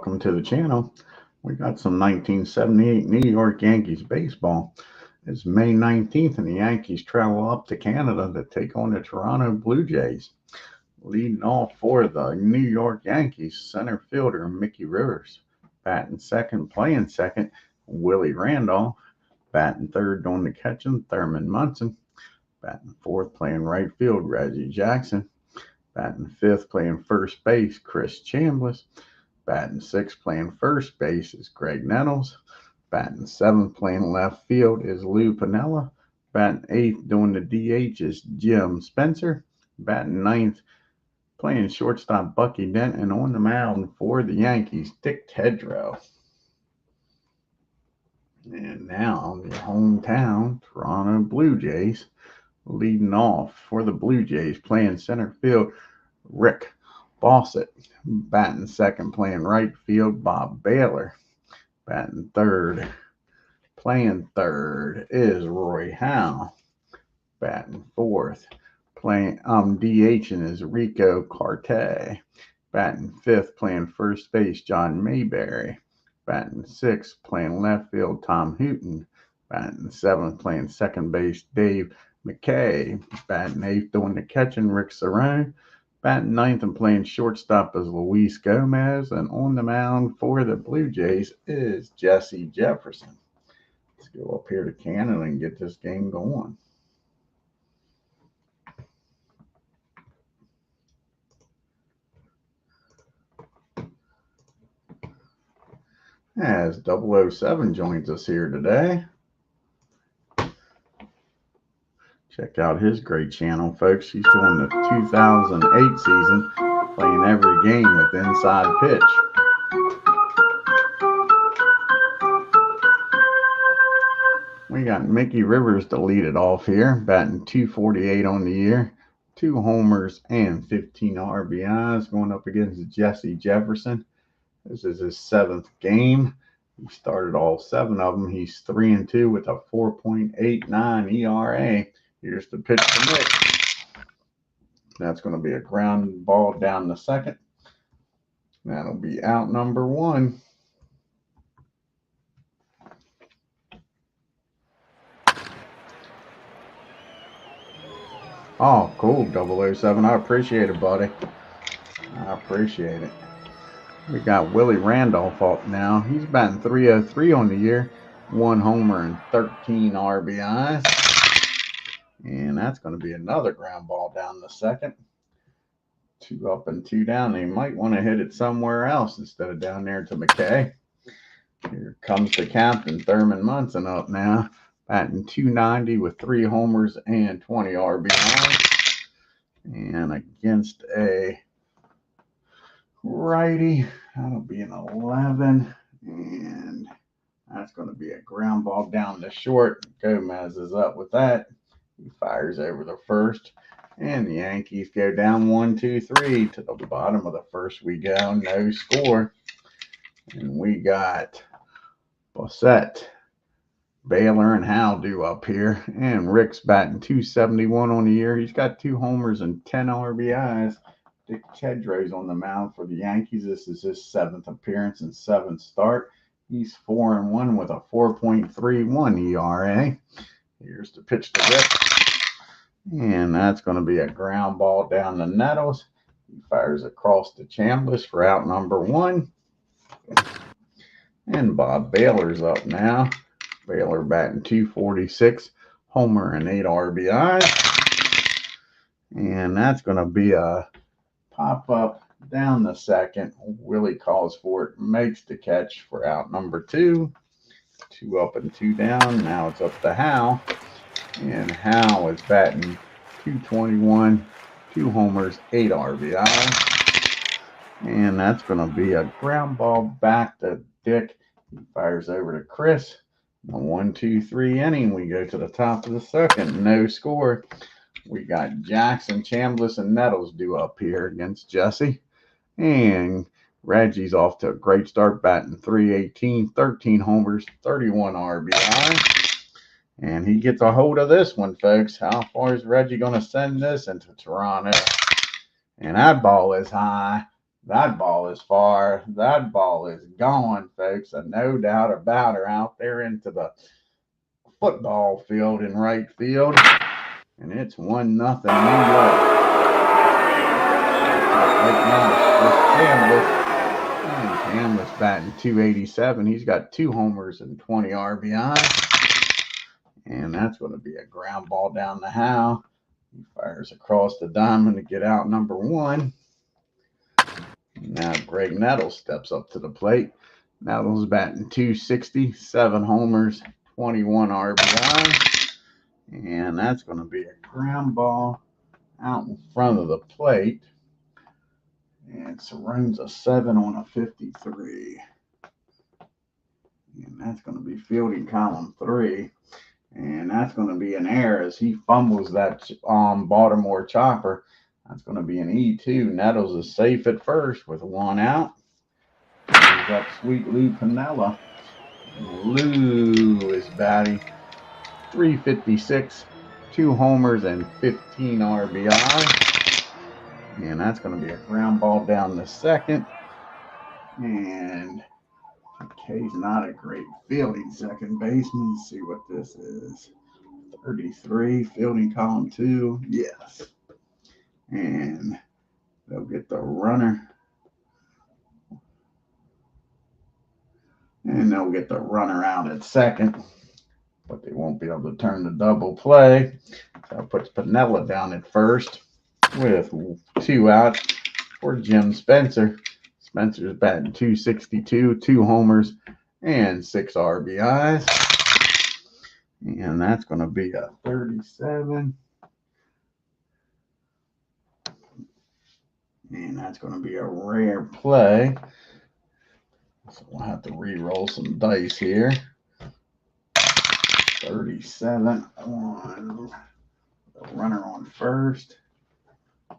welcome to the channel. We got some 1978 New York Yankees baseball. It's May 19th and the Yankees travel up to Canada to take on the Toronto Blue Jays. Leading off for the New York Yankees, center fielder Mickey Rivers. Batting second, playing second, Willie Randolph. Batting third, doing the catching, Thurman Munson. Batting fourth, playing right field, Reggie Jackson. Batting fifth, playing first base, Chris Chambliss. Batting sixth, playing first base is Greg Nettles. Batting seventh, playing left field is Lou Piniella. Batting eighth, doing the DH is Jim Spencer. Batting ninth, playing shortstop Bucky Dent. And on the mound for the Yankees, Dick TIDROW. And now the hometown Toronto Blue Jays. Leading off for the Blue Jays, playing center field, Rick Bossett. Batting second, playing right field, Bob Baylor. Batting third, playing third is Roy Howe. Batting fourth, playing DHing is Rico Carte. Batting fifth, playing first base, John Mayberry. Batting sixth, playing left field, Tom Hooton. Batting seventh, playing second base, Dave McKay. Batting eighth, doing the catching, Rick Cerrone. Batting ninth and playing shortstop is Luis Gomez. And on the mound for the Blue Jays is Jesse Jefferson. Let's go up here to Canada and get this game going. As 007 joins us here today. Check out his great channel, folks. He's doing the 2008 season, playing every game with inside pitch. We got Mickey Rivers to lead it off here, batting .248 on the year, 2 homers and 15 RBIs, going up against Jesse Jefferson. This is his 7th game. He started all 7 of them. He's 3-2 with a 4.89 ERA. Here's the pitch to Nick. That's going to be a ground ball down the second. That'll be out number 1. Oh, cool, 007. I appreciate it, buddy. I appreciate it. We got Willie Randolph up now. He's batting .303 on the year. 1 homer and 13 RBIs. And that's going to be another ground ball down the second. 2 up and 2 down. They might want to hit it somewhere else instead of down there to McKay. Here comes the captain, Thurman Munson, up now. Batting .290 with 3 homers and 20 RBIs. And against a righty, that'll be an 11. And that's going to be a ground ball down the short. Gomez is up with that. He fires over the first, and the Yankees go down 1-2-3 to the bottom of the first. We go, no score, and we got Bossett, Baylor, and Howe do up here, and Rick's batting .271 on the year. He's got 2 homers and 10 RBIs. Dick TIDROW's on the mound for the Yankees. This is his 7th appearance and 7th start. He's 4-1 with a 4.31 ERA. Here's the pitch to Rick. And that's going to be a ground ball down the Nettles. He fires across to Chambliss for out number 1. And Bob Baylor's up now. Baylor batting .246, homer and 8 RBIs. And that's going to be a pop-up down the second. Willie calls for it, makes the catch for out number 2. 2 up and 2 down. Now it's up to Howe. And Howe is batting .221, 2 homers, 8 RBIs. And that's going to be a ground ball back to Dick. He fires over to Chris. A 1-2-3 inning. We go to the top of the second. No score. We got Jackson, Chambliss, and Nettles due up here against Jesse. And Reggie's off to a great start, batting .318, 13 homers, 31 RBI. And he gets a hold of this one, folks. How far is Reggie going to send this into Toronto? And that ball is high. That ball is far. That ball is gone, folks. No doubt about her out there into the football field in right field. And it's 1-0 New York. Right now, Chris Chambliss. And Chambliss batting .287. He's got 2 homers and 20 RBIs. And that's going to be a ground ball down the Howe. He fires across the diamond to get out number 1. Now Greg Nettles steps up to the plate. Nettles batting .260, 7 homers, 21 RBIs. And that's going to be a ground ball out in front of the plate. And Cerrone's a 7 on a 53. And that's going to be fielding column 3. And that's going to be an error as he fumbles that Baltimore chopper. That's going to be an E2. Nettles is safe at first with 1 out. He's up sweet Lou Piniella. Lou is batting .356, 2 homers and 15 RBI. And that's going to be a ground ball down the second. And K's not a great fielding second baseman. Let's see what this is. 33, fielding column 2. Yes. And they'll get the runner. And they'll get the runner out at second. But they won't be able to turn the double play. So it puts Piniella down at first with 2 out for Jim Spencer. Spencer's batting .262, 2 homers, and 6 RBIs. And that's going to be a 37. And that's going to be a rare play. So we'll have to re-roll some dice here. 37 on the runner on first.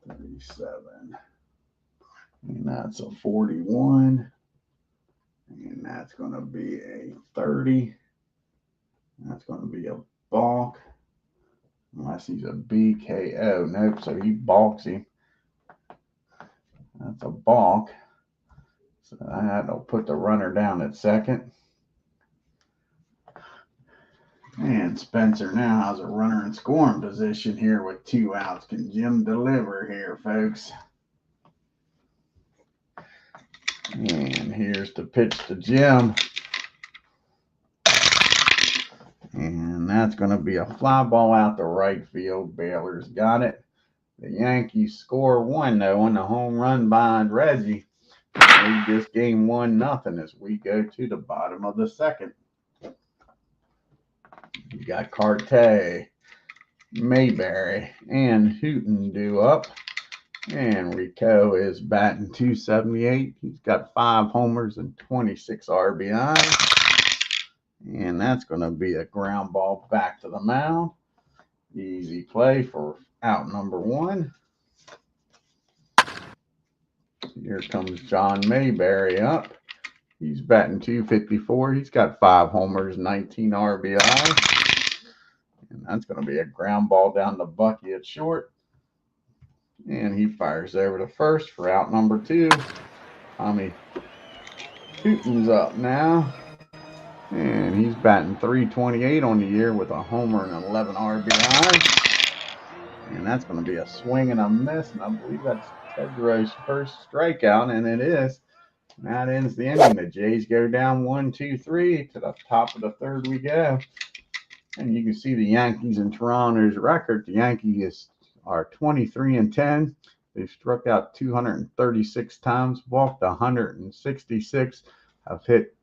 37. And that's a 41. And that's going to be a 30. That's going to be a balk. Unless he's a BKO. Nope, so he balks him. That's a balk. So I had to put the runner down at second. And Spencer now has a runner in scoring position here with 2 outs. Can Jim deliver here, folks? And here's the pitch to Jim. And that's going to be a fly ball out to right field. Baylor's got it. The Yankees score 1, though, on the home run by Reggie. Lead this game 1-0 as we go to the bottom of the second. You got Carte, Mayberry, and Hooten due up. And Rico is batting .278. He's got 5 homers and 26 RBIs. And that's going to be a ground ball back to the mound. Easy play for out number 1. Here comes John Mayberry up. He's batting .254. He's got 5 homers, 19 RBIs. And that's going to be a ground ball down to Bucky at short. And he fires over to first for out number 2. Tommy Hooten's up now. And he's batting .328 on the year with a homer and 11 RBIs. And that's going to be a swing and a miss. And I believe that's TIDROW's first strikeout. And it is. And that ends the inning. The Jays go down 1-2-3. To the top of the third we go. And you can see the Yankees and Toronto's record. The Yankees are 23-10. They've struck out 236 times, walked 166, have hit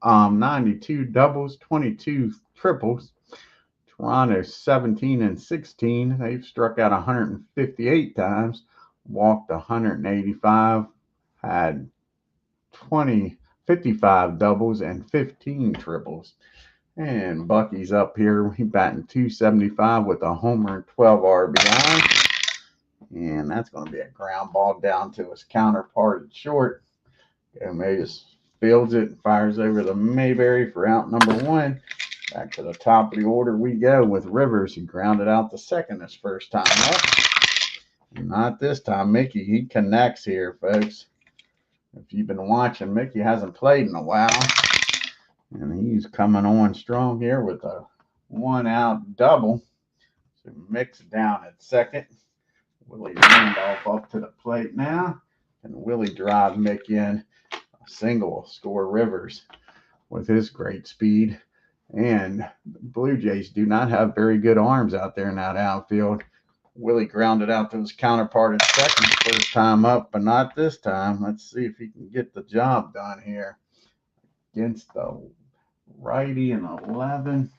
92 doubles, 22 triples. Toronto's 17-16. They've struck out 158 times, walked 185, had 55 doubles and 15 triples. And Bucky's up here. He's batting .275 with a homer and 12 RBI. And that's going to be a ground ball down to his counterpart at short. Gomez fields it, fires over to Mayberry for out number 1. Back to the top of the order we go with Rivers. He grounded out the second his first time up. Not this time. Mickey, he connects here, folks. If you've been watching, Mickey hasn't played in a while. And he's coming on strong here with a 1-out double. So Mick's down at second. Willie Randolph up to the plate now. And Willie drive Mick in a single, score Rivers with his great speed. And the Blue Jays do not have very good arms out there in that outfield. Willie grounded out to his counterpart at second first time up, but not this time. Let's see if he can get the job done here against the righty in 11.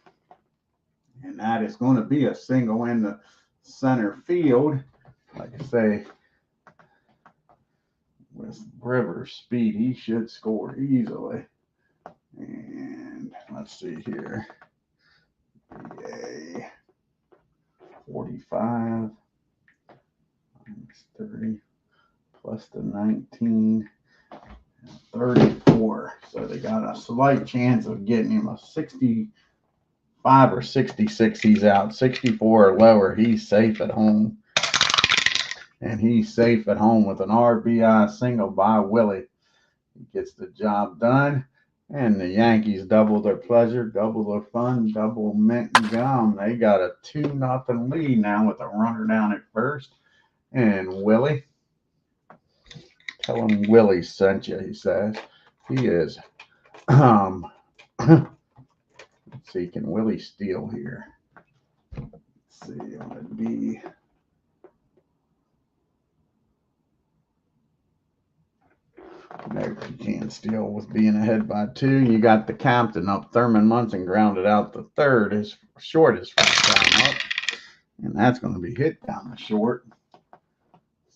And that is going to be a single in the center field. Like I say, with Rivers' speed, he should score easily. And let's see here. A 45 minus 30 plus the 19, 34. So they got a slight chance of getting him a 65 or 66. He's out. 64 or lower. He's safe at home. And he's safe at home with an RBI single by Willie. He gets the job done. And the Yankees double their pleasure, double their fun, double mint and gum. They got a 2-0 lead now with a runner down at first. And Willie, tell him Willie sent you, he says. He is. Let's see, can Willie steal here? Let's see, it would be. Nope, he can't steal with being ahead by 2. You got the captain up. Thurman Munson grounded out the third. His short is first time up. And that's going to be hit down the short.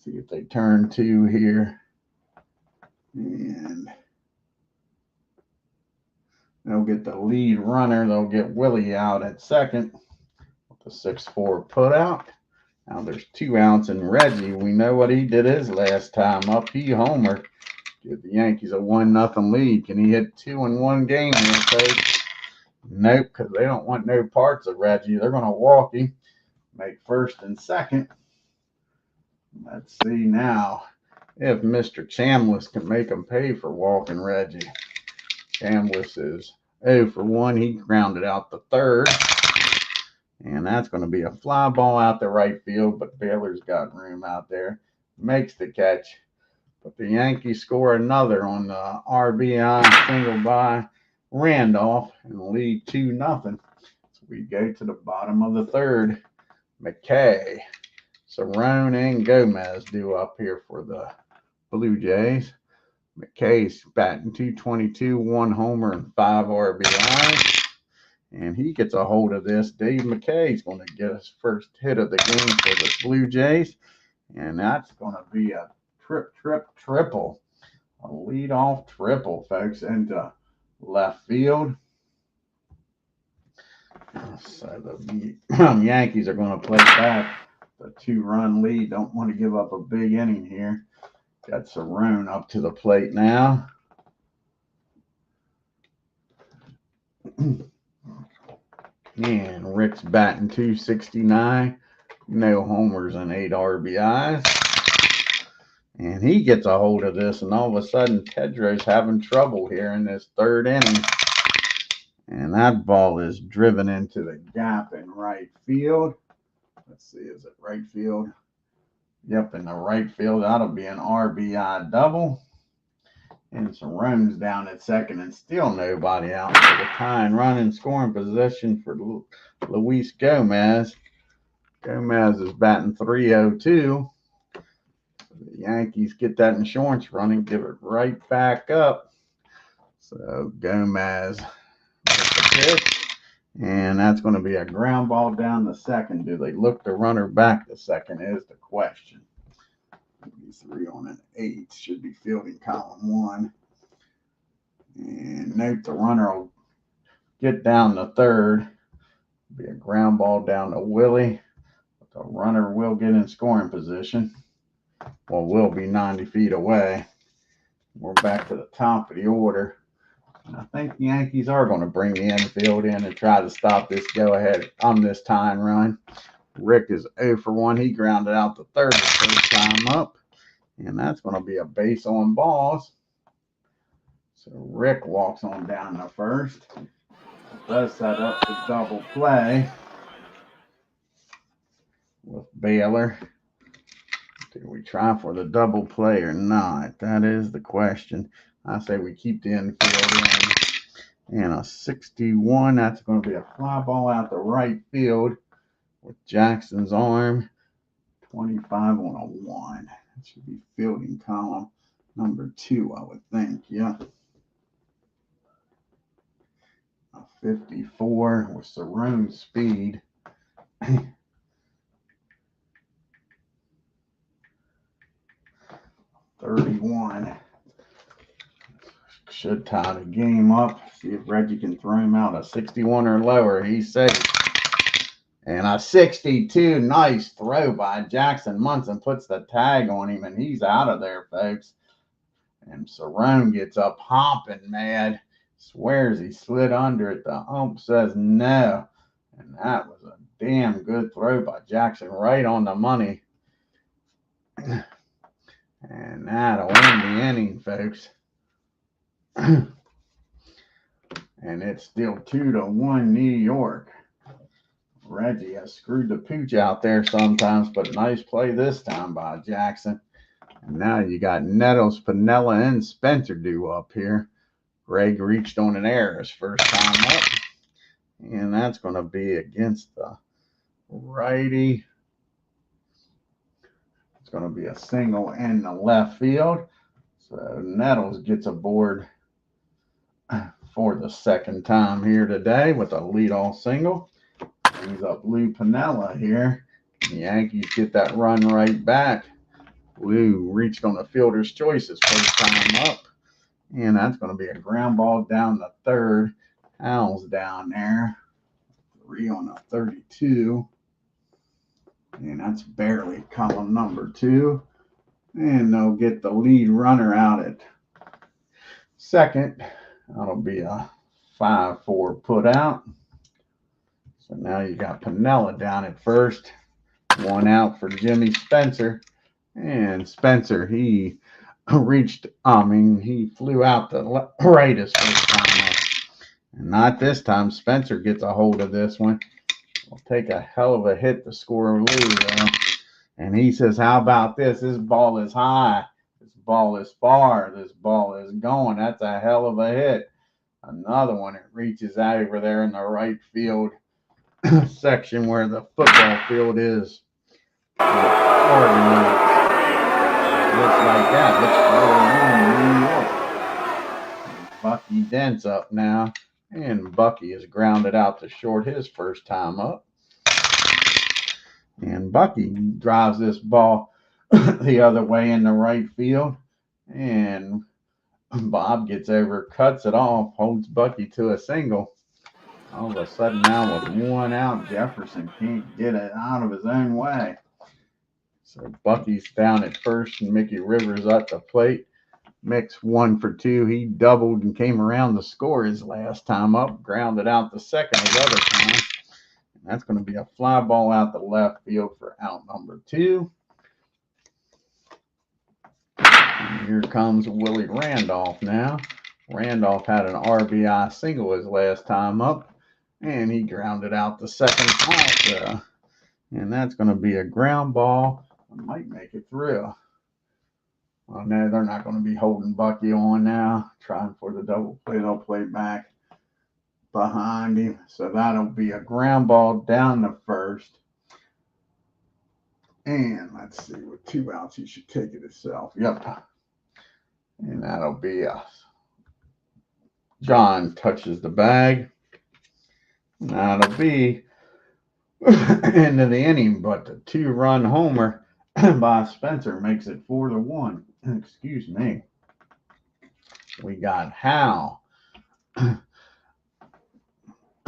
See if they turn 2 here. And they'll get the lead runner. They'll get Willie out at second with the 6-4 put out. Now there's 2 outs, and Reggie, we know what he did his last time up. He homered. Give the Yankees a 1-0 lead. Can he hit 2 in one game? Nope, because they don't want no parts of Reggie. They're going to walk him, make first and second. Let's see now if Mr. Chambliss can make him pay for walking Reggie. Chambliss is 0 for 1. He grounded out the third. And that's going to be a fly ball out the right field, but Baylor's got room out there. Makes the catch. But the Yankees score another on the RBI single by Randolph and lead 2-0. So we go to the bottom of the third. McKay, Cerrone, and Gomez due up here for the Blue Jays. McKay's batting .222, 1 homer, and 5 RBIs. And he gets a hold of this. Dave McKay's going to get his first hit of the game for the Blue Jays. And that's going to be a triple. A leadoff triple, folks, into left field. So the Yankees are going to play back the 2-run lead. Don't want to give up a big inning here. Got Cerrone up to the plate now. And Rick's batting .269. No homers and 8 RBIs. And he gets a hold of this, and all of a sudden, TIDROW's having trouble here in this third inning. And that ball is driven into the gap in right field. Let's see, is it right field? Yep, in the right field. That'll be an RBI double. And Cerrone's down at second, and still nobody out for the tying run in scoring position for Luis Gomez. Gomez is batting .302. The Yankees get that insurance running, give it right back up. So Gomez with the pitch, and that's going to be a ground ball down the second. Do they look the runner back to second is the question. 3 on an 8 should be fielding column 1. And note the runner will get down the third. Be a ground ball down to Willie. But the runner will get in scoring position. Well, we'll be 90 feet away. We're back to the top of the order. And I think the Yankees are going to bring the infield in and try to stop this go-ahead on this tying run. Rick is 0 for 1. He grounded out the third the first time up. And that's going to be a base on balls. So Rick walks on down to first. Does set up the double play with Baylor. Do we try for the double play or not? That is the question. I say we keep the infield in. And a 61, that's going to be a fly ball out the right field with Jackson's arm. 25 on a 1. That should be fielding column number 2, I would think. Yeah. A 54 with Cerrone speed. 31. Should tie the game up. See if Reggie can throw him out a 61 or lower. He's safe. And a 62. Nice throw by Jackson Munson. Puts the tag on him, and he's out of there, folks. And Cerrone gets up hopping mad. Swears he slid under it. The ump says no. And that was a damn good throw by Jackson. Right on the money. And that'll win the inning, folks. And it's still 2-1 New York. Reggie has screwed the pooch out there sometimes, but nice play this time by Jackson. And now you got Nettles, Piniella, and Spencer due up here. Greg reached on an error his first time up. And that's going to be against the righty. It's going to be a single in the left field. So Nettles gets aboard for the second time here today with a leadoff single. Brings up Lou Piniella here. The Yankees get that run right back. Lou reached on the fielder's choice his first time up. And that's going to be a ground ball down the third. Hal's down there. 3 on a 32. And that's barely column number 2. And they'll get the lead runner out at second. That'll be a 5-4 put out. So now you got Piniella down at first. 1 out for Jimmy Spencer. And Spencer, he flew out the right his first time up. And not this time. Spencer gets a hold of this one. Will take a hell of a hit to score Lou, though. And he says, how about this? This ball is high. This ball is far. This ball is going. That's a hell of a hit. Another one. It reaches out over there in the right field section where the football field is. Organized. Looks like that. Looks 4-1 New York. Bucky Dent's up now. And Bucky is grounded out to short his first time up. And Bucky drives this ball the other way in the right field. And Bob gets over, cuts it off, holds Bucky to a single. All of a sudden now with 1 out, Jefferson can't get it out of his own way. So Bucky's down at first and Mickey Rivers at the plate. Mick's 1 for 2. He doubled and came around to score his last time up. Grounded out the second his other time. And that's going to be a fly ball out the left field for out number 2. And here comes Willie Randolph now. Randolph had an RBI single his last time up. And he grounded out the second also. And that's going to be a ground ball. I might make it through. Well, no, they're not going to be holding Bucky on now. Trying for the double play. They'll play back behind him. So that'll be a ground ball down the first. And let's see, with 2 outs, he should take it himself. Yep. And that'll be a John touches the bag. And that'll be end of the inning, but the 2-run homer by Spencer makes it 4-1. Excuse me. We got Hal,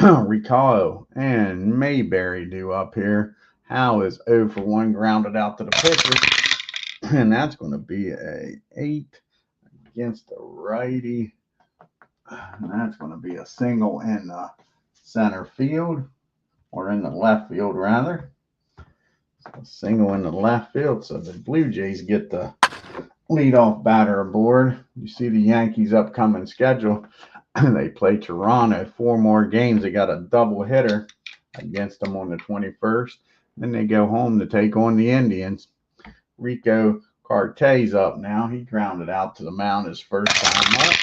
Ricardo, and Mayberry due up here. Hal is 0 for 1, grounded out to the pitcher. And that's going to be a 8 against the righty. And that's going to be a single in the center field, or in the left field, rather. So a single in the left field. So the Blue Jays get the leadoff batter aboard. You see the Yankees' upcoming schedule. They play Toronto 4 more games. They got a double hitter against them on the 21st. Then they go home to take on the Indians. Rico Carte's up now. He grounded out to the mound his first time up.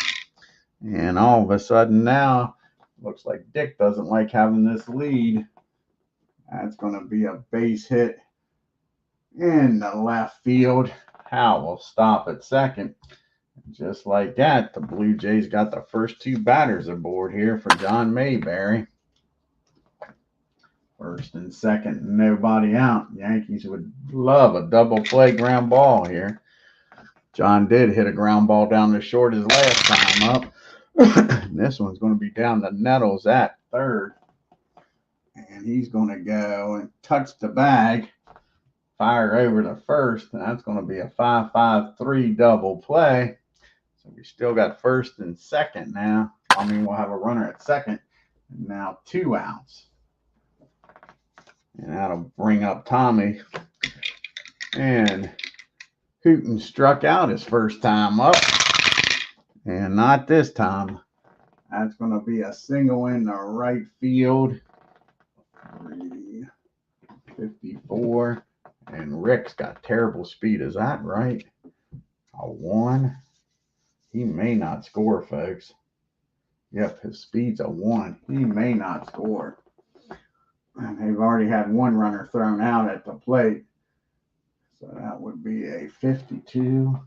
And all of a sudden now, looks like Dick doesn't like having this lead. That's going to be a base hit in the left field. Hal will stop at second. Just like that, the Blue Jays got the first 2 batters aboard here for John Mayberry. First and second, nobody out. Yankees would love a double play ground ball here. John did hit a ground ball down the short his last time up. This one's going to be down the Nettles at third. And he's going to go and touch the bag, fire over to first, and that's going to be a 5-5-3 double play. So we still got first and second now. I mean, we'll have a runner at second. And now 2 outs. And that'll bring up Tommy. And Hooten struck out his first time up. And not this time. That's going to be a single in the right field. 354. And Rick's got terrible speed. Is that right? A 1. He may not score, folks. Yep, his speed's a 1. He may not score. And they've already had 1 runner thrown out at the plate. So that would be a 52.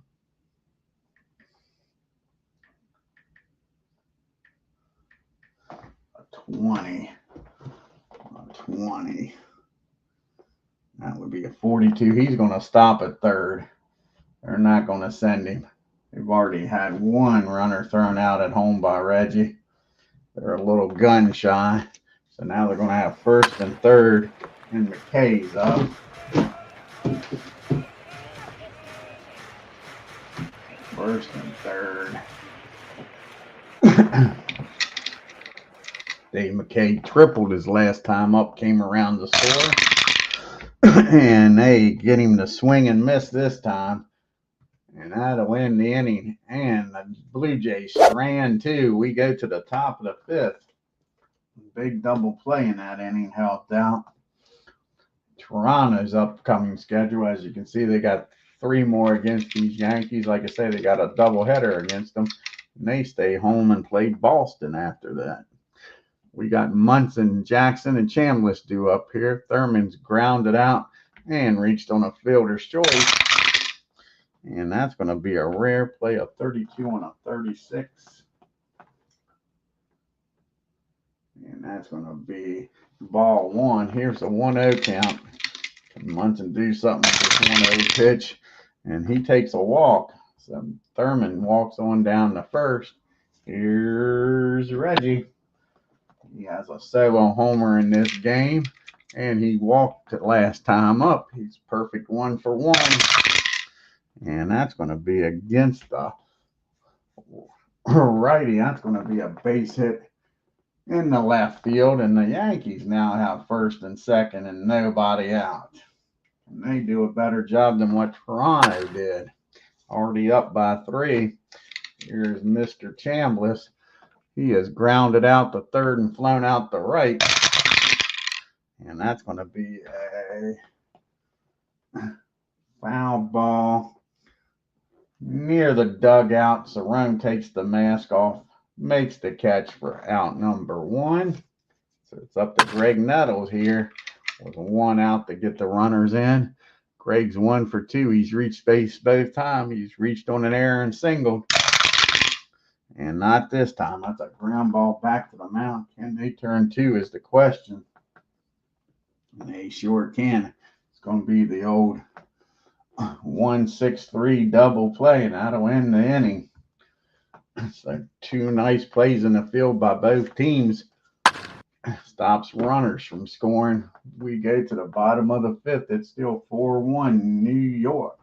A 20. A 20. That would be a 42. He's going to stop at third. They're not going to send him. They've already had 1 runner thrown out at home by Reggie. They're a little gun shy. So now they're going to have first and third, and McKay's up. First and third. Dave McKay tripled his last time up, came around the score. And they get him to swing and miss this time. And that'll end the inning. And the Blue Jays strand 2. We go to the top of the 5th. Big double play in that inning helped out. Toronto's upcoming schedule, as you can see, they got 3 more against these Yankees. Like I say, they got a doubleheader against them. And they stay home and play Boston after that. We got Munson, Jackson, and Chambliss due up here. Thurman's grounded out and reached on a fielder's choice. And that's going to be a rare play, a 32 on a 36. And that's going to be ball 1. Here's a 1-0 count. Can Munson do something with this 1-0 pitch? And he takes a walk. So Thurman walks on down to first. Here's Reggie. He has a solo homer in this game. And he walked it last time up. He's perfect 1 for 1. And that's going to be against the righty. That's going to be a base hit in the left field, and the Yankees now have first and second and nobody out. And they do a better job than what Toronto did. Already up by 3. Here's Mr. Chambliss. He has grounded out the third and flown out the right. And that's going to be a foul ball near the dugout. Cerrone takes the mask off. Makes the catch for out number 1. So it's up to Greg Nettles here with 1 out to get the runners in. Greg's 1 for 2. He's reached base both times. He's reached on an error and singled. And not this time. That's a ground ball back to the mound. Can they turn 2 is the question. And they sure can. It's going to be the old 1-6-3 double play, and that'll end the inning. So 2 nice plays in the field by both teams. Stops runners from scoring. We go to the bottom of the 5th. It's still 4-1 New York.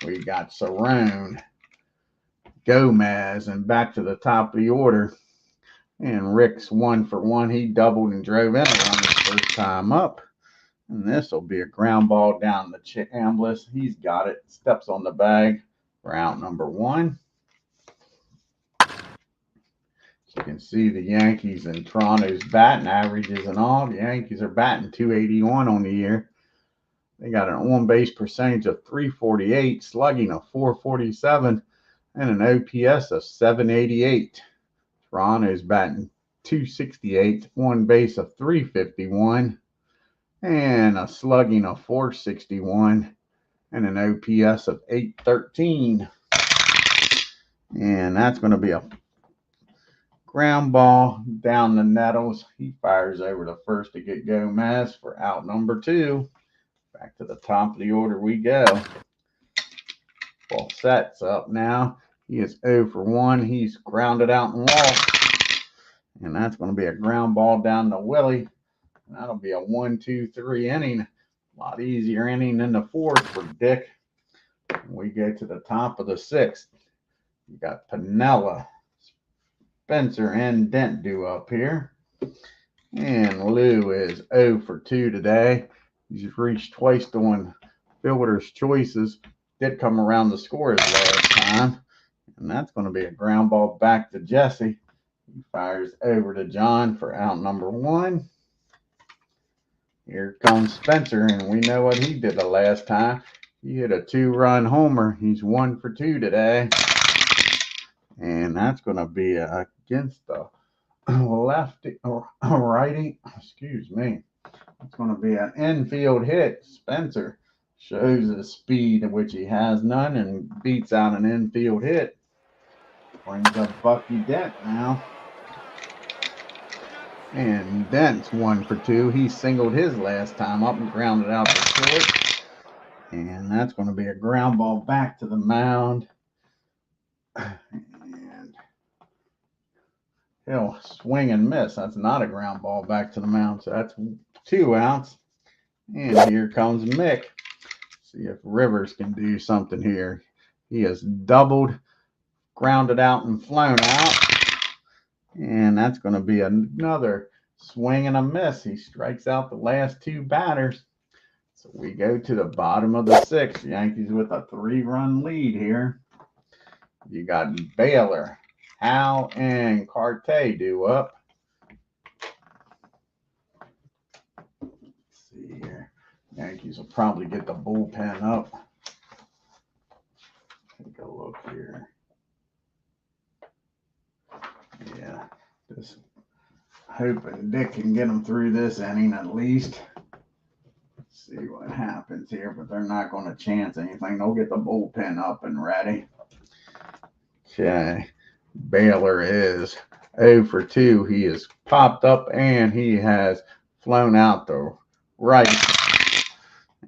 We got Cerrone, Gomez, and back to the top of the order. And Rick's 1 for 1. He doubled and drove in a run his first time up. And this will be a ground ball down the Chambliss. He's got it. Steps on the bag for out number 1. You can see the Yankees and Toronto's batting averages and all. The Yankees are batting .281 on the year. They got an on-base percentage of .348, slugging of .447, and an OPS of .788. Toronto's batting .268, on base of .351, and a slugging of .461, and an OPS of .813. And that's going to be a ground ball down the Nettles. He fires over to first to get Gomez for out number 2. Back to the top of the order we go. Fawcett's up now. He is 0 for 1. He's grounded out and walked. And that's going to be a ground ball down to Willie. And that'll be a 1-2-3 inning. A lot easier inning than the 4th for Dick. And we go to the top of the 6th. You got Piniella, Spencer, and Dent due up here. And Lou is 0 for 2 today. He's reached twice doing fielder's choices. Did come around the scores last time. And that's going to be a ground ball back to Jesse. He fires over to John for out number 1. Here comes Spencer, and we know what he did the last time. He hit a 2-run homer. He's 1 for 2 today. And that's going to be against the lefty or righty. Excuse me. It's going to be an infield hit. Spencer shows his speed, which he has none, and beats out an infield hit. Brings up Bucky Dent now. And Dent's 1 for 2. He singled his last time up and grounded out the short. And that's going to be a ground ball back to the mound. And he'll swing and miss. That's not a ground ball back to the mound. So that's 2 outs. And here comes Mick. See if Rivers can do something here. He has doubled, grounded out, and flown out. And that's going to be another swing and a miss. He strikes out the last 2 batters. So we go to the bottom of the 6th. Yankees with a 3-run lead here. You got Baylor, Hal, and Carte due up. Let's see here. Yankees will probably get the bullpen up. Take a look here. Yeah, just hoping Dick can get them through this inning at least. Let's see what happens here, but they're not going to chance anything. They'll get the bullpen up and ready. Okay, Baylor is 0 for 2. He is popped up and he has flown out the right.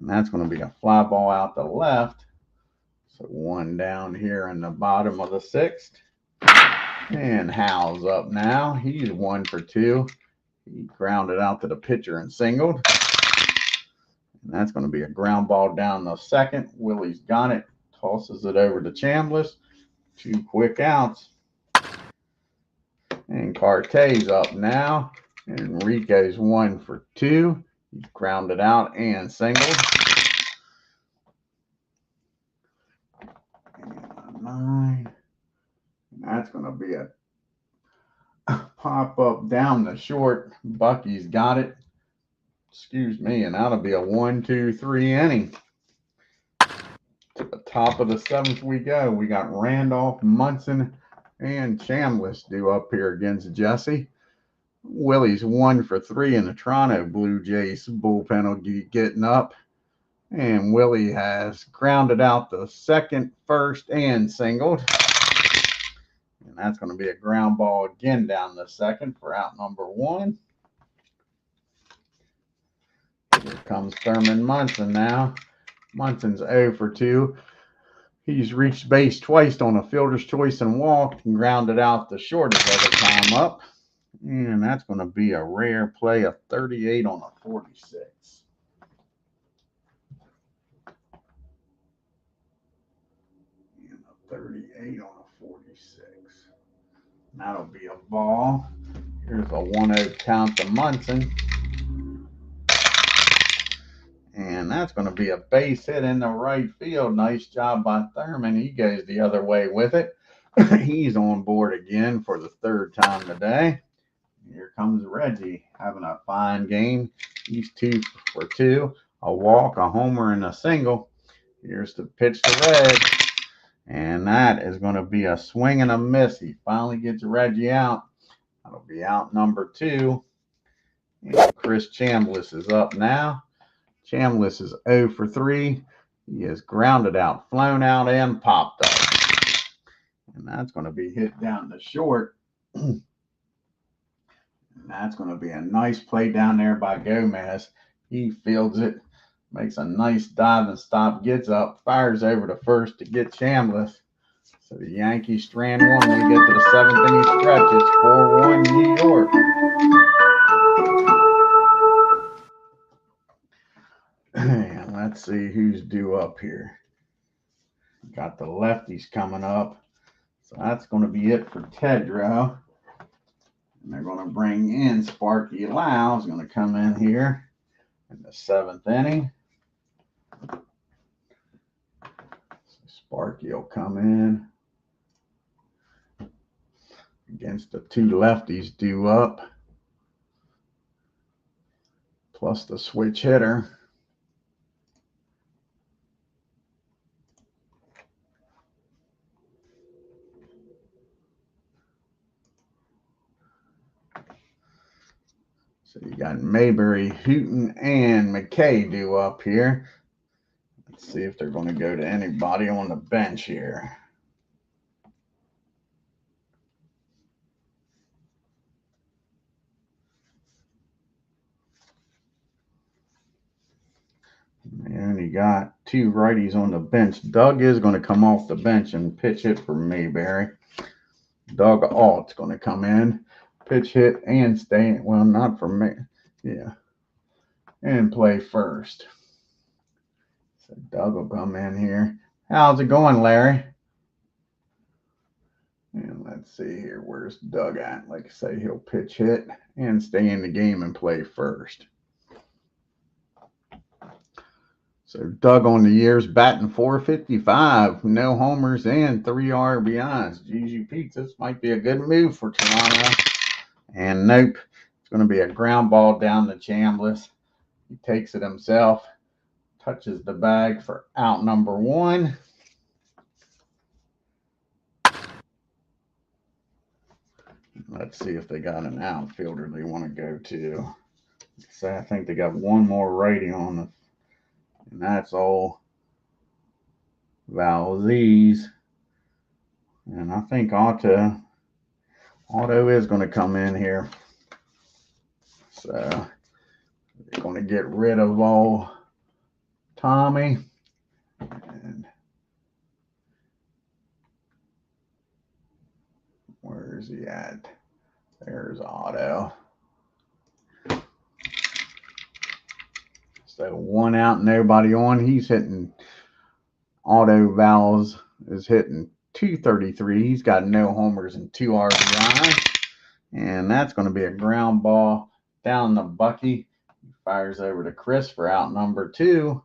And that's going to be a fly ball out the left. So 1 down here in the bottom of the 6th. And Hal's up now. He's 1 for 2. He grounded out to the pitcher and singled. And that's going to be a ground ball down the 2nd. Willie's got it. Tosses it over to Chambliss. 2 quick outs. And Carte's up now. And Enrique's 1 for 2. He's grounded out and singled. And a 9. And that's going to be a pop up down the short. Bucky's got it. Excuse me. And that'll be a 1-2-3 inning. To the top of the 7th we go. We got Randolph, Munson, and Chambliss due up here against Jesse. Willie's 1 for 3 in the Toronto Blue Jays bullpen will be getting up. And Willie has grounded out the 2nd, 1st, and singled. And that's going to be a ground ball again down the 2nd for out number 1. Here comes Thurman Munson now. Munson's 0 for 2. He's reached base twice on a fielder's choice and walked and grounded out the shortest other time up. And that's going to be a rare play of 38 on a 46. And a 38 on a 46. That'll be a ball. Here's a 1-0 count to Munson. that's going to be a base hit in the right field. Nice job by Thurman. He goes the other way with it. He's on board again for the third time today. Here comes Reggie having a fine game. He's 2 for 2, a walk, a homer, and a single. Here's the pitch to Reg. And that is going to be a swing and a miss. He finally gets Reggie out. That'll be out number 2. And Chris Chambliss is up now. Chambliss is 0 for 3. He is grounded out, flown out, and popped up. And that's going to be hit down to short. And that's going to be a nice play down there by Gomez. He fields it, makes a nice dive and stop, gets up, fires over to first to get Chambliss. So the Yankees strand one. We get to the 7th inning stretch. It's 4-1 New York. And let's see who's due up here. Got the lefties coming up. So that's going to be it for TIDROW. And they're going to bring in Sparky Lau. Is going to come in here in the 7th inning. So Sparky will come in against the 2 lefties due up, plus the switch hitter. So you got Mayberry, Hooten, and McKay due up here. Let's see if they're going to go to anybody on the bench here. And you got 2 righties on the bench. Doug is going to come off the bench and pitch hit for Mayberry. Doug Alt's going to come in, pitch hit, and stay. Well, not for me. Yeah. And play first. So Doug will come in here. How's it going, Larry? And let's see here. Where's Doug at? Like I say, he'll pitch hit and stay in the game and play first. So Doug on the year's batting .455, no homers and 3 RBIs. GG Pete's, this might be a good move for Toronto. And nope, it's going to be a ground ball down to Chambliss. He takes it himself, touches the bag for out number 1. Let's see if they got an outfielder they want to go to. So I think they got 1 more righty on the. And that's all Valdez. And I think Otto is going to come in here. So they're going to get rid of all Tommy. And where is he at? There's Otto. So 1 out, nobody on. He's hitting. Otto Valles is hitting .233. He's got no homers and 2 RBIs. And that's going to be a ground ball down to Bucky. He fires over to Chris for out number 2.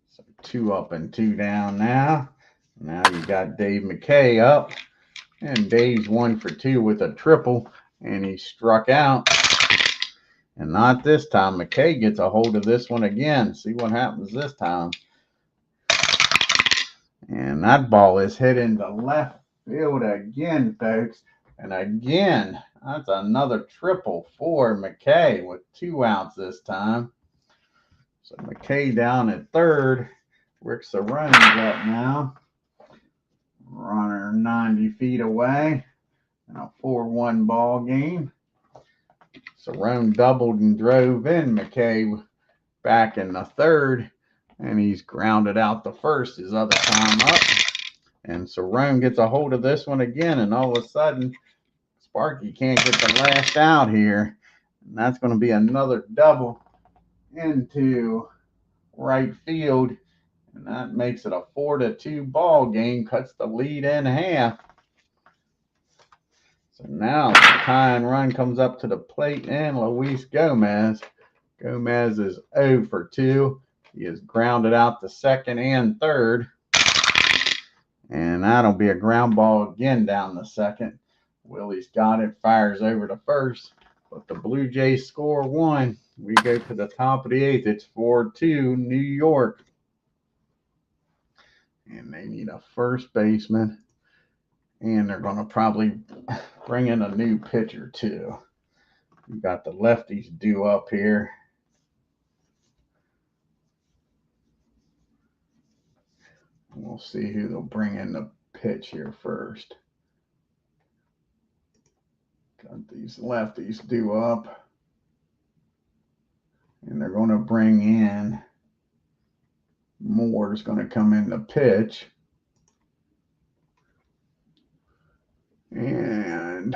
So 2 up and 2 down now. Now you got Dave McKay up. And Dave's 1 for 2 with a triple. And he struck out. And not this time. McKay gets a hold of this one again. See what happens this time. And that ball is hit into left field again, folks. And again, that's another triple for McKay with 2 outs this time. So McKay down at third. Rick Cerrone's up now. Runner 90 feet away. And a 4-1 ball game. Cerrone doubled and drove in McKay back in the third, and he's grounded out the first his other time up. And Cerrone gets a hold of this one again, and all of a sudden, Sparky can't get the last out here. And that's going to be another double into right field, and that makes it a 4-2 ball game, cuts the lead in half. So now the tying run comes up to the plate, and Luis Gomez Gomez is 0 for 2. He is grounded out to second and third. And that'll be a ground ball again down the second. Willie's got it, fires over to first. But the Blue Jays score 1. We go to the top of the 8th. It's 4-2 New York. And they need a first baseman. And they're going to probably bring in a new pitcher too. We got the lefties due up here. We'll see who they'll bring in the pitch here first. Got these lefties due up. And they're going to bring in Moore's going to come in the pitch. And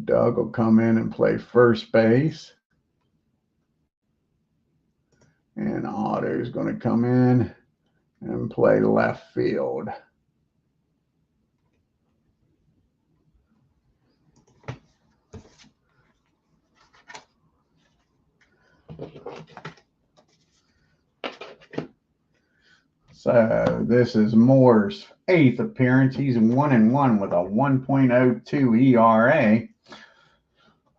Doug will come in and play first base. And Otto's going to come in and play left field. So this is Moore's 8th appearance. He's 1-1 with a 1.02 ERA.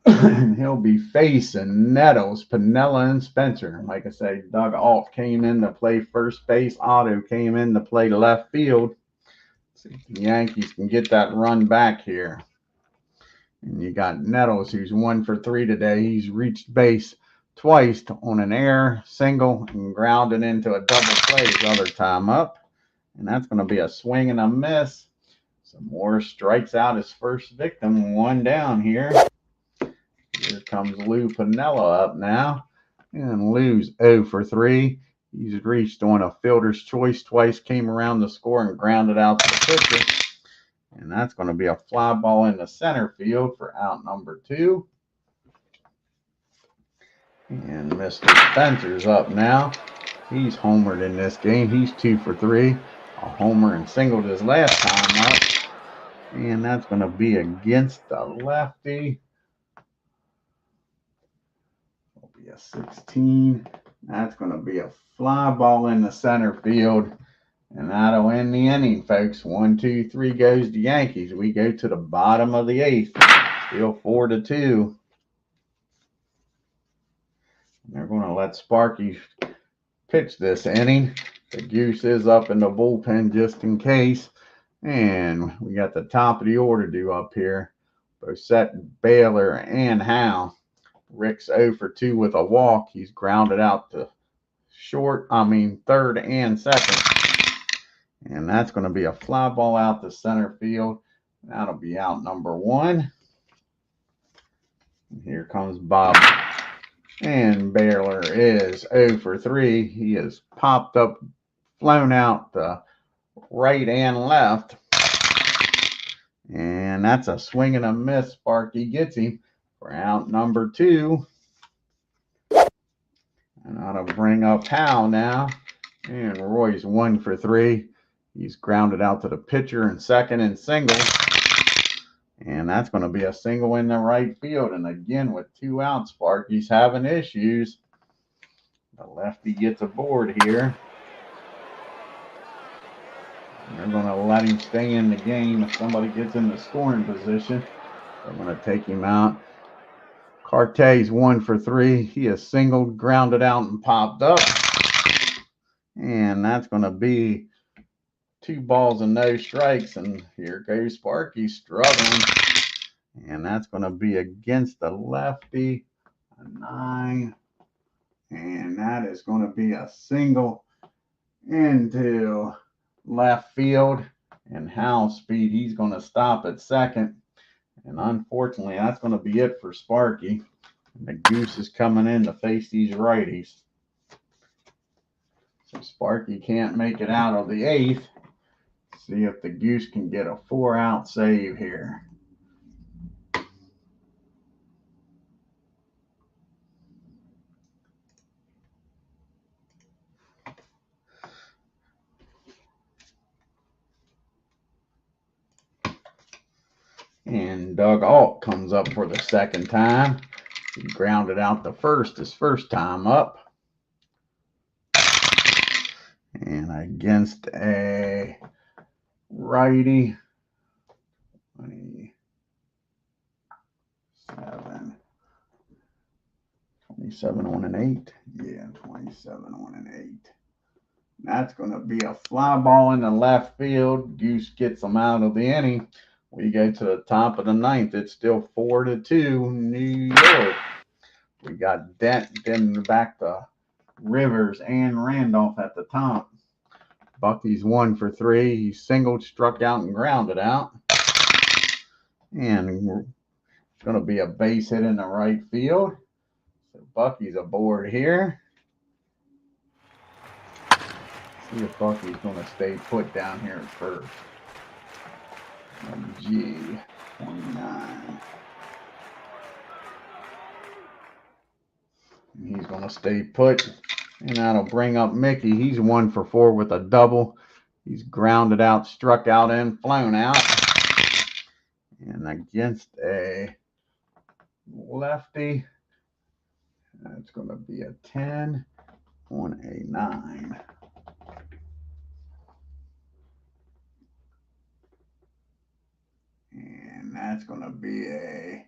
And he'll be facing Nettles, Piniella, and Spencer. Like I say, Doug Alt came in to play first base. Otto came in to play left field. See if the Yankees can get that run back here. And you got Nettles, who's 1 for 3 today. He's reached base twice on an air single and grounded into a double play his other time up. And that's going to be a swing and a miss. So Moore strikes out his first victim. 1 down here. Here comes Lou Piniella up now. And Lou's 0 for 3. He's reached on a fielder's choice twice, came around the score and grounded out the pitcher. And that's going to be a fly ball in the center field for out number 2. And Mr. Spencer's up now. He's homered in this game. He's 2 for 3. A homer and singled his last time up. And that's going to be against the lefty. It'll be a 16. That's going to be a fly ball in the center field. And that'll end the inning, folks. 1-2-3 goes the Yankees. We go to the bottom of the 8th. Still 4-2. They're going to let Sparky pitch this inning. The Goose is up in the bullpen just in case. And we got the top of the order due up here. Bosette, Baylor, and Howe. Rick's 0 for 2 with a walk. He's grounded out to third and second. And that's going to be a fly ball out to center field. That'll be out number 1. And here comes Bob. And Baylor is 0 for 3. He has popped up, flown out the right and left. And that's a swing and a miss. Sparky gets him for out number 2. And that'll bring up Howe now. And Roy's 1 for 3. He's grounded out to the pitcher in second and single. And that's going to be a single in the right field. And again, with 2 outs, Sparky's having issues. The lefty gets aboard here. And they're going to let him stay in the game. If somebody gets in the scoring position, they're going to take him out. Carte's 1 for 3. He is singled, grounded out, and popped up. And that's going to be 2 balls and no strikes. And here goes Sparky struggling. And that's going to be against the lefty. A 9. And that is going to be a single into left field. And Howe's speed, he's going to stop at second. And unfortunately, that's going to be it for Sparky. And the Goose is coming in to face these righties. So Sparky can't make it out of the 8th. See if the Goose can get a 4-out save here. And Doug Alt comes up for the second time. He grounded out the first his first time up. And against a righty, 27 on an 8. Yeah, 27 on an 8. That's going to be a fly ball in the left field. Goose gets them out of the inning. We go to the top of the ninth. It's still 4-2, New York. We got Dent, then back to Rivers and Randolph at the top. Bucky's 1 for 3. He singled, struck out, and grounded out. And it's going to be a base hit in the right field. So Bucky's aboard here. See if Bucky's going to stay put down here at first. G29. And he's going to stay put. And that'll bring up Mickey. He's 1 for 4 with a double. He's grounded out, struck out, and flown out. And against a lefty, that's going to be a 10 on a 9. And that's going to be a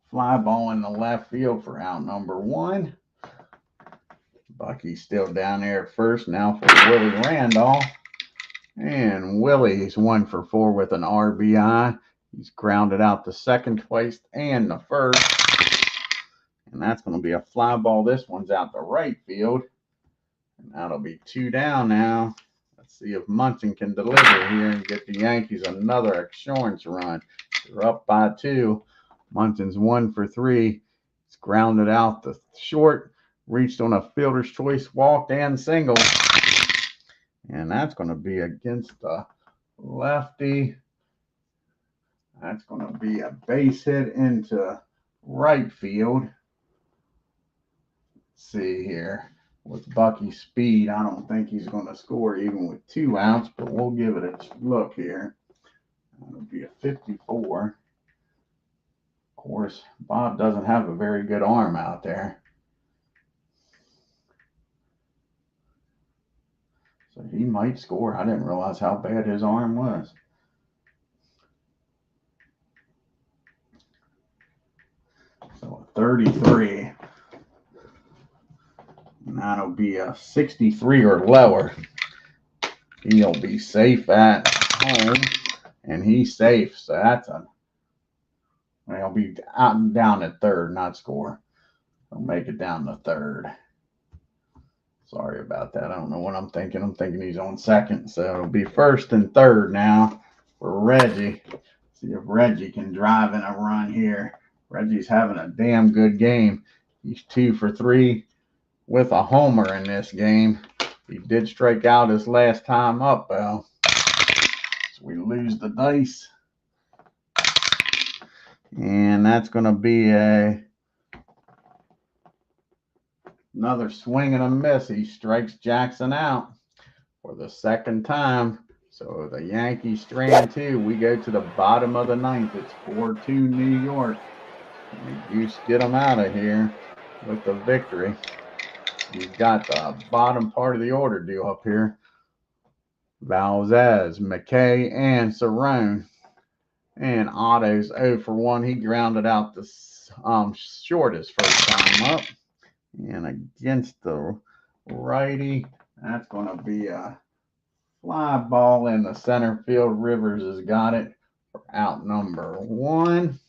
fly ball in the left field for out number 1. Bucky's still down there at first. Now for Willie Randolph. And Willie's 1 for 4 with an RBI. He's grounded out the second twice and the first. And that's going to be a fly ball. This one's out the right field. And that'll be 2 down now. Let's see if Munson can deliver here and get the Yankees another insurance run. They're up by 2. Munson's 1 for 3. He's grounded out the short. Reached on a fielder's choice, walked, and single. And that's going to be against the lefty. That's going to be a base hit into right field. Let's see here. With Bucky's speed, I don't think he's going to score even with 2 outs, but we'll give it a look here. That'll be a 54. Of course, Bob doesn't have a very good arm out there. So he might score. I didn't realize how bad his arm was. So a 33. And that'll be a 63 or lower. He'll be safe at home. And he's safe. So that's a... He'll be out and down at third, not score. He'll make it down to third. Sorry about that. I don't know what I'm thinking. I'm thinking he's on second. So it'll be first and third now for Reggie. See if Reggie can drive in a run here. Reggie's having a damn good game. He's 2 for 3 with a homer in this game. He did strike out his last time up, though. So we lose the dice. And that's going to be another swing and a miss. He strikes Jackson out for the second time. So the Yankees strand 2. We go to the bottom of the ninth. It's 4-2 New York. And the Goose get them out of here with the victory. We've got the bottom part of the order due up here. Valdez, McKay, and Cerrone. And Otto's 0 for 1. He grounded out the shortest first time up. And against the righty, that's going to be a fly ball in the center field. Rivers has got it for out number 1.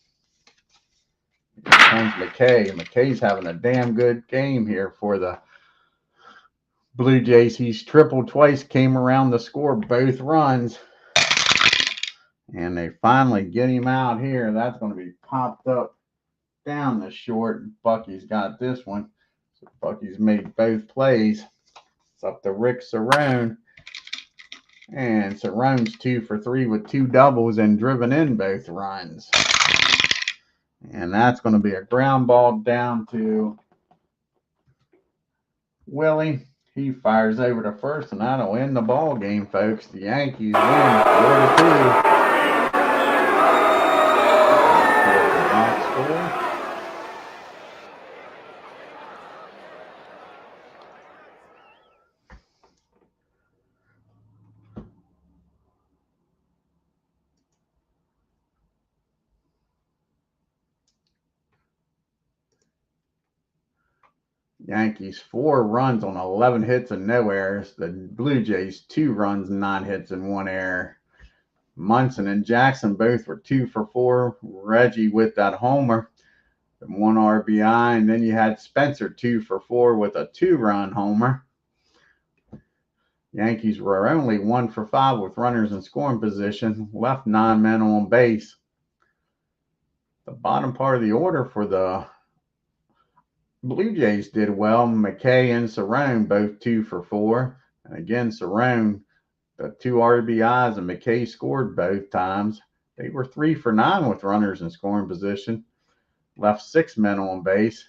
Here comes McKay. McKay's having a damn good game here for the Blue Jays. He's tripled twice, came around to score both runs. And they finally get him out here. That's going to be popped up down the short. Bucky's got this one. So Bucky's made both plays. It's up to Rick Cerrone. And Cerrone's 2 for 3 with 2 doubles and driven in both runs. And that's going to be a ground ball down to Willie. He fires over to first, and that'll end the ball game, folks. The Yankees win 4-2. Yankees 4 runs on 11 hits and no errors. The Blue Jays 2 runs, 9 hits and 1 error. Munson and Jackson both were 2 for 4. Reggie with that homer and 1 RBI. And then you had Spencer 2 for 4 with a 2-run homer. Yankees were only 1 for 5 with runners in scoring position. Left 9 men on base. The bottom part of the order for the Blue Jays did well. McKay and Cerrone both 2 for 4. And again, Cerrone, the 2 RBIs, and McKay scored both times. They were 3 for 9 with runners in scoring position. Left 6 men on base.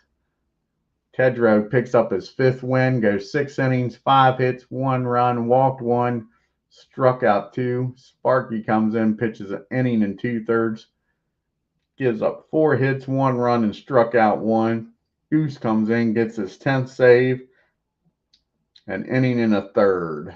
TIDROW picks up his 5th win, goes 6 innings, 5 hits, 1 run, walked 1, struck out 2. Sparky comes in, pitches an inning and 2/3. Gives up 4 hits, 1 run, and struck out 1. Goose comes in, gets his 10th save, an inning and a 1/3.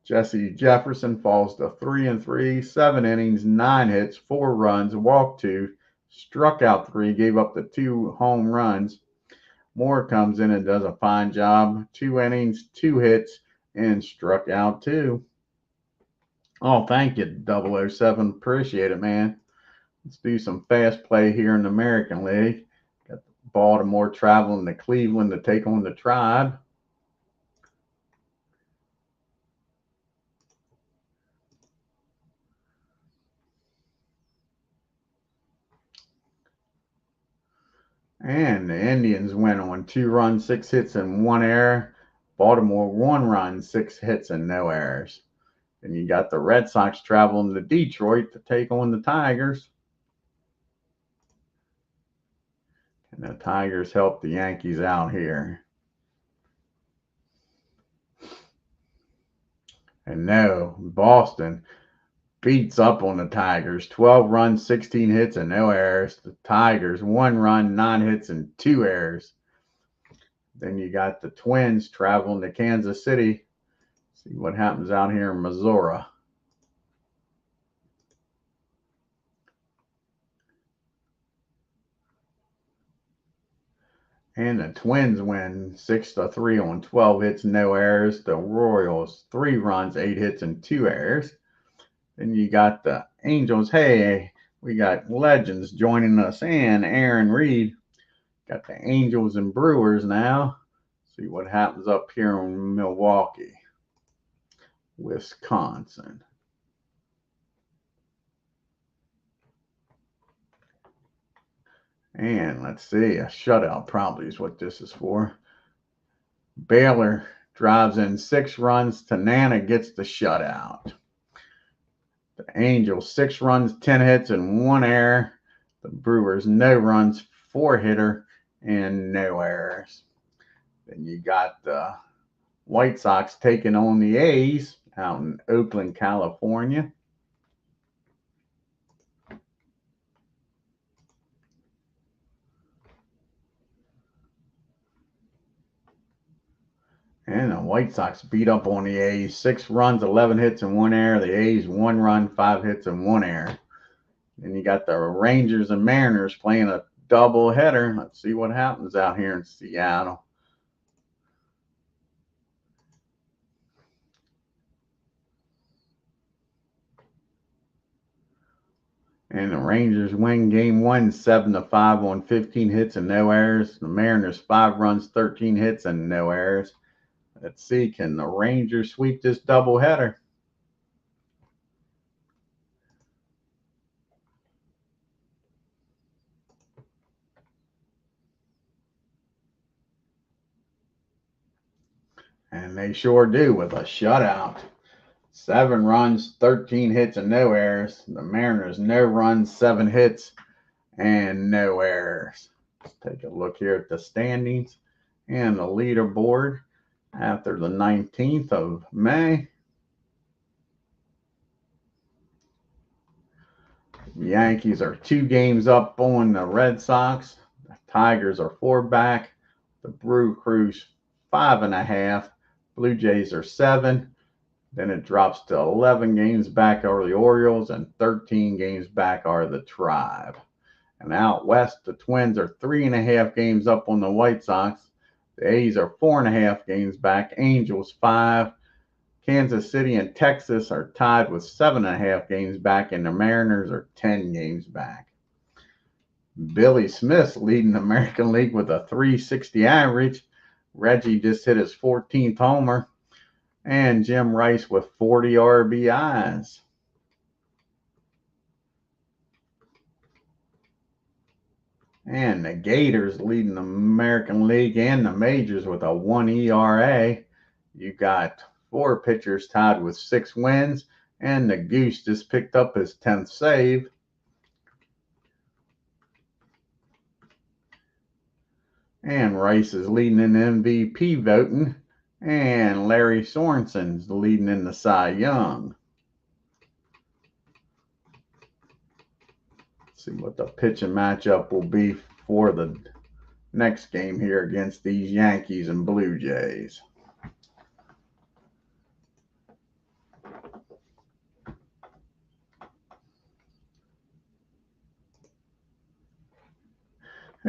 Jesse Jefferson falls to 3-3, 7 innings, 9 hits, 4 runs, walked 2, struck out 3, gave up the 2 home runs. Moore comes in and does a fine job. 2 innings, 2 hits, and struck out 2. Oh, thank you, 007. Appreciate it, man. Let's do some fast play here in the American League. Got Baltimore traveling to Cleveland to take on the Tribe. And the Indians win on 2 runs, 6 hits, and 1 error. Baltimore 1 run, 6 hits, and no errors. Then you got the Red Sox traveling to Detroit to take on the Tigers. And the Tigers help the Yankees out here. And no, Boston beats up on the Tigers. 12 runs, 16 hits, and no errors. The Tigers 1 run, 9 hits, and 2 errors. Then you got the Twins traveling to Kansas City. See what happens out here in Missouri. And the Twins win 6-3 on 12 hits, no errors. The Royals 3 runs, 8 hits, and 2 errors. Then you got the Angels. Hey, we got legends joining us and Aaron Reed. Got the Angels and Brewers now. See what happens up here in Milwaukee, Wisconsin. And let's see, a shutout probably is what this is for. Baylor drives in 6 runs. Tanana gets the shutout. The Angels 6 runs, 10 hits, and 1 error. The Brewers no runs, 4 hitter, and no errors. Then you got the White Sox taking on the A's out in Oakland, California. And the White Sox beat up on the A's. 6 runs, 11 hits, and 1 error. The A's 1 run, 5 hits, and 1 error. Then you got the Rangers and Mariners playing a double header. Let's see what happens out here in Seattle. And the Rangers win game 1, 7-5 on 15 hits and no errors. The Mariners 5 runs, 13 hits, and no errors. Let's see, can the Rangers sweep this doubleheader? And they sure do with a shutout. 7 runs, 13 hits, and no errors. The Mariners, no runs, 7 hits, and no errors. Let's take a look here at the standings and the leaderboard after the 19th of May. The Yankees are 2 games up on the Red Sox. The Tigers are 4 back. The Brew Crew's 5.5. Blue Jays are 7. Then it drops to 11 games back are the Orioles, and 13 games back are the Tribe. And out west, the Twins are 3.5 games up on the White Sox. The A's are 4.5 games back. Angels 5. Kansas City and Texas are tied with 7.5 games back, and the Mariners are 10 games back. Billy Smith's leading the American League with a .360 average. Reggie just hit his 14th homer. And Jim Rice with 40 RBIs. And the Gators leading the American League and the majors with a 1 ERA. You got 4 pitchers tied with 6 wins. And the Goose just picked up his 10th save. And Rice is leading in MVP voting. And Larry Sorensen's leading in the Cy Young. Let's see what the pitching matchup will be for the next game here against these Yankees and Blue Jays.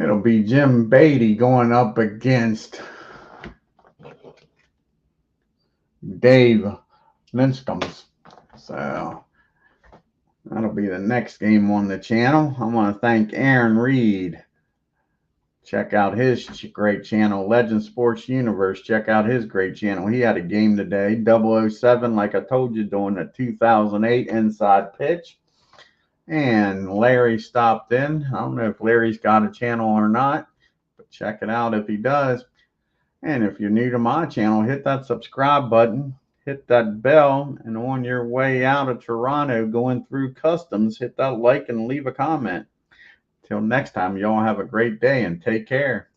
It'll be Jim Beatty going up against Dave Linscombs. So that'll be the next game on the channel. I want to thank Aaron Reed. Check out his great channel, Legend Sports Universe. Check out his great channel. He had a game today, 007, like I told you, doing the 2008 inside pitch. And Larry stopped in. I don't know if Larry's got a channel or not, but check it out if he does. And if you're new to my channel, hit that subscribe button, hit that bell, and on your way out of Toronto going through customs, hit that like and leave a comment. Till next time, y'all have a great day and take care.